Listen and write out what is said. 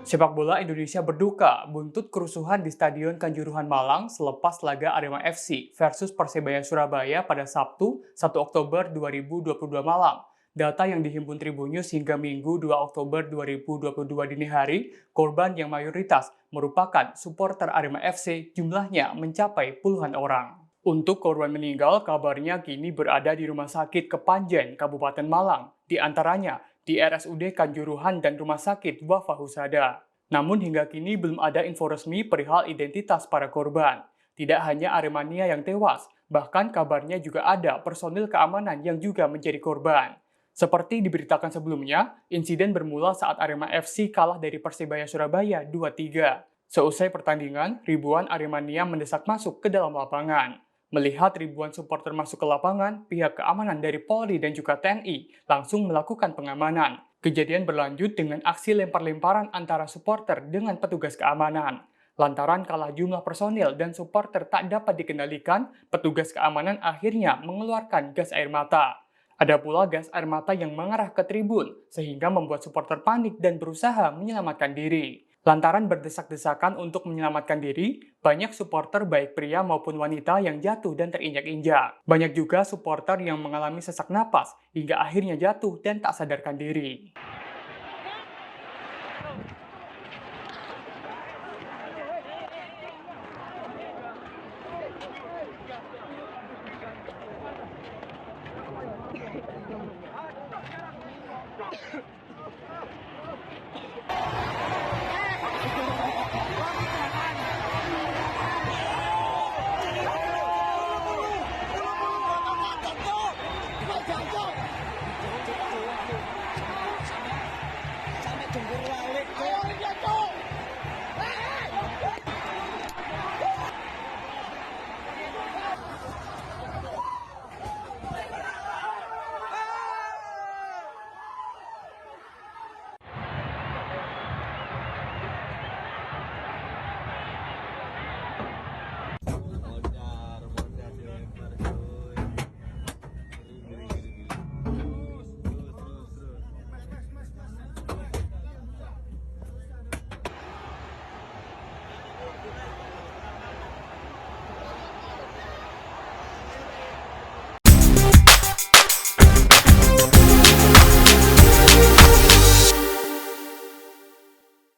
Sepak bola Indonesia berduka buntut kerusuhan di Stadion Kanjuruhan Malang selepas laga Arema FC versus Persebaya Surabaya pada Sabtu 1 Oktober 2022 malam. Data yang dihimpun Tribunnews hingga Minggu 2 Oktober 2022 dini hari, korban yang mayoritas merupakan supporter Arema FC jumlahnya mencapai puluhan orang. Untuk korban meninggal, kabarnya kini berada di Rumah Sakit Kepanjen, Kabupaten Malang, di antaranya di RSUD Kanjuruhan dan Rumah Sakit Wafa Husada. Namun hingga kini belum ada info resmi perihal identitas para korban. Tidak hanya Aremania yang tewas, bahkan kabarnya juga ada personil keamanan yang juga menjadi korban. Seperti diberitakan sebelumnya, insiden bermula saat Arema FC kalah dari Persebaya Surabaya 2-3. Seusai pertandingan, ribuan Aremania mendesak masuk ke dalam lapangan. Melihat ribuan supporter masuk ke lapangan, pihak keamanan dari Polri dan juga TNI langsung melakukan pengamanan. Kejadian berlanjut dengan aksi lempar-lemparan antara supporter dengan petugas keamanan. Lantaran kalah jumlah personil dan supporter tak dapat dikendalikan, petugas keamanan akhirnya mengeluarkan gas air mata. Ada pula gas air mata yang mengarah ke tribun, sehingga membuat supporter panik dan berusaha menyelamatkan diri. Lantaran berdesak-desakan untuk menyelamatkan diri, banyak supporter baik pria maupun wanita yang jatuh dan terinjak-injak. Banyak juga supporter yang mengalami sesak napas hingga akhirnya jatuh dan tak sadarkan diri.